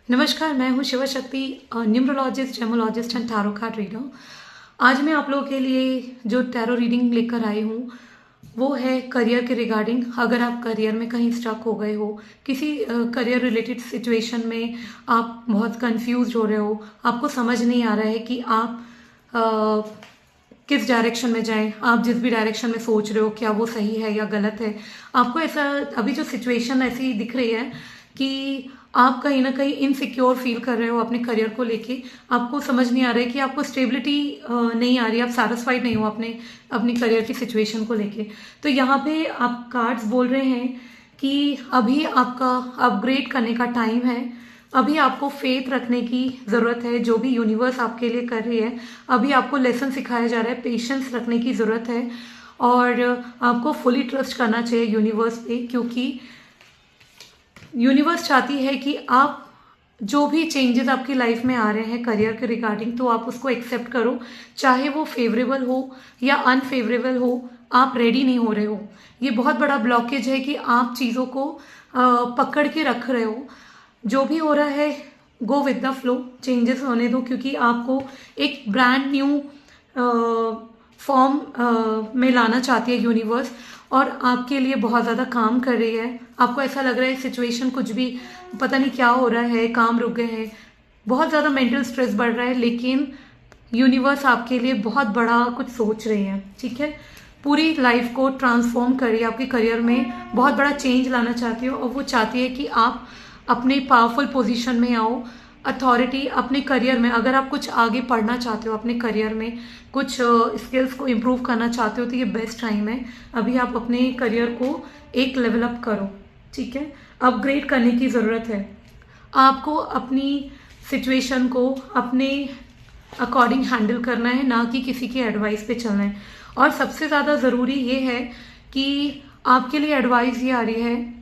नमस्कार, मैं हूँ शिवा शक्ति, numerologist, gemmologist and tarot card reader. आज मैं आप लोगों के लिए जो टैरो रीडिंग लेकर आई हूँ वो है करियर के रिगार्डिंग। अगर आप करियर में कहीं स्टक हो गए हो, किसी करियर रिलेटेड सिचुएशन में आप बहुत कंफ्यूज हो रहे हो, आपको समझ नहीं आ रहा है कि आप किस डायरेक्शन में जाएं, आप जिस भी डायरेक्शन में सोच रहे हो क्या वो सही है या गलत है। आपको ऐसा अभी जो सिचुएशन ऐसी दिख रही है कि आप कहीं ना कहीं इनसिक्योर फील कर रहे हो अपने करियर को लेके। आपको समझ नहीं आ रहा है कि आपको स्टेबिलिटी नहीं आ रही, आप सेटिस्फाइड नहीं हो अपनी करियर की सिचुएशन को लेके। तो यहाँ पे आप कार्ड्स बोल रहे हैं कि अभी आपका अपग्रेड करने का टाइम है। अभी आपको फेथ रखने की ज़रूरत है, जो भी यूनिवर्स आपके लिए कर रही है। अभी आपको लेसन सिखाया जा रहा है, पेशेंस रखने की ज़रूरत है और आपको फुली ट्रस्ट करना चाहिए यूनिवर्स पे, क्योंकि यूनिवर्स चाहती है कि आप जो भी चेंजेस आपकी लाइफ में आ रहे हैं करियर के रिगार्डिंग, तो आप उसको एक्सेप्ट करो, चाहे वो फेवरेबल हो या अनफेवरेबल हो। आप रेडी नहीं हो रहे हो, ये बहुत बड़ा ब्लॉकेज है कि आप चीज़ों को पकड़ के रख रहे हो। जो भी हो रहा है go with the flow, changes होने दो, क्योंकि आपको एक ब्रांड न्यू फॉर्म में लाना चाहती है यूनिवर्स और आपके लिए बहुत ज़्यादा काम कर रही है। आपको ऐसा लग रहा है सिचुएशन कुछ भी पता नहीं क्या हो रहा है, काम रुक गए हैं, बहुत ज़्यादा मेंटल स्ट्रेस बढ़ रहा है, लेकिन यूनिवर्स आपके लिए बहुत बड़ा कुछ सोच रही है। ठीक है, पूरी लाइफ को ट्रांसफॉर्म कर रही है, आपके करियर में बहुत बड़ा चेंज लाना चाहती हो और वो चाहती है कि आप अपने पावरफुल पोजीशन में आओ, अथॉरिटी अपने करियर में। अगर आप कुछ आगे पढ़ना चाहते हो अपने करियर में, कुछ स्किल्स को इम्प्रूव करना चाहते हो, तो ये बेस्ट टाइम है। अभी आप अपने करियर को एक लेवल अप करो। ठीक है, अपग्रेड करने की ज़रूरत है। आपको अपनी सिचुएशन को अपने अकॉर्डिंग हैंडल करना है, ना कि किसी की एडवाइस पे चलना है। और सबसे ज़्यादा ज़रूरी ये है कि आपके लिए एडवाइस ये आ रही है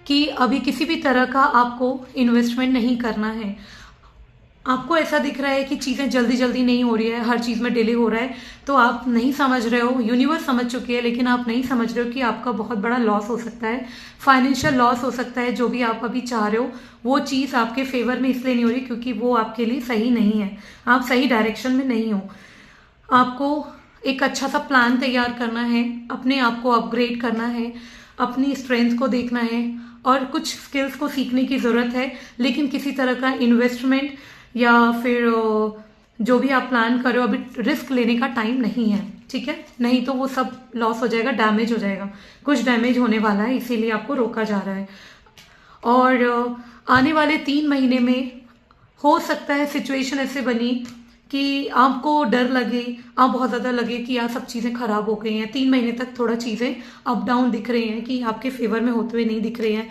कि अभी किसी भी तरह का आपको इन्वेस्टमेंट नहीं करना है। आपको ऐसा दिख रहा है कि चीज़ें जल्दी जल्दी नहीं हो रही है, हर चीज़ में डिले हो रहा है, तो आप नहीं समझ रहे हो। यूनिवर्स समझ चुकी है, लेकिन आप नहीं समझ रहे हो कि आपका बहुत बड़ा लॉस हो सकता है, फाइनेंशियल लॉस हो सकता है। जो भी आप अभी चाह रहे हो वो चीज़ आपके फेवर में इसलिए नहीं हो रही क्योंकि वो आपके लिए सही नहीं है, आप सही डायरेक्शन में नहीं हो। आपको एक अच्छा सा प्लान तैयार करना है, अपने आप को अपग्रेड करना है, अपनी स्ट्रेंथ को देखना है और कुछ स्किल्स को सीखने की ज़रूरत है। लेकिन किसी तरह का इन्वेस्टमेंट या फिर जो भी आप प्लान कर रहे हो, अभी रिस्क लेने का टाइम नहीं है। ठीक है, नहीं तो वो सब लॉस हो जाएगा, डैमेज हो जाएगा, कुछ डैमेज होने वाला है, इसीलिए आपको रोका जा रहा है। और आने वाले 3 महीने में हो सकता है सिचुएशन ऐसे बनी कि आपको डर लगे, आप बहुत ज़्यादा लगे कि यार सब चीज़ें खराब हो गई हैं। 3 महीने तक थोड़ा चीज़ें अप डाउन दिख रही हैं कि आपके फेवर में होते हुए नहीं दिख रही हैं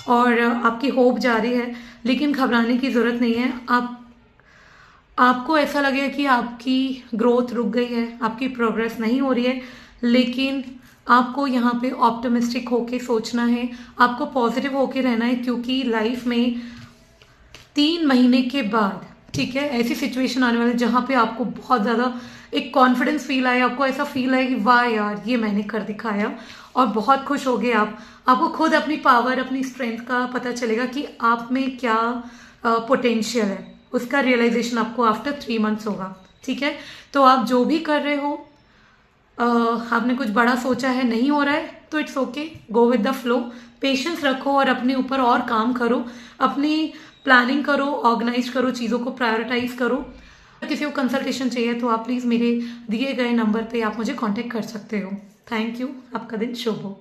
और आपकी होप जा रही है, लेकिन घबराने की ज़रूरत नहीं है। आपको ऐसा लगेगा कि आपकी ग्रोथ रुक गई है, आपकी प्रोग्रेस नहीं हो रही है, लेकिन आपको यहाँ पे ऑप्टिमिस्टिक होके सोचना है, आपको पॉजिटिव होके रहना है, क्योंकि लाइफ में 3 महीने के बाद, ठीक है, ऐसी सिचुएशन आने वाली है जहाँ पे आपको बहुत ज़्यादा एक कॉन्फिडेंस फील आए, आपको ऐसा फील आए कि वाह यार ये मैंने कर दिखाया, और बहुत खुश हो गए आप। आपको खुद अपनी पावर, अपनी स्ट्रेंथ का पता चलेगा कि आप में क्या पोटेंशियल है, उसका रियलाइजेशन आपको आफ्टर 3 मंथ्स होगा। ठीक है, तो आप जो भी कर रहे हो, आपने कुछ बड़ा सोचा है, नहीं हो रहा है तो it's okay, go with the flow, patience रखो और अपने ऊपर और काम करो, अपनी प्लानिंग करो, ऑर्गेनाइज करो, चीज़ों को प्रायोरिटाइज करो। अगर किसी को कंसल्टेशन चाहिए तो आप प्लीज़ मेरे दिए गए नंबर पे आप मुझे कांटेक्ट कर सकते हो। थैंक यू, आपका दिन शुभ हो।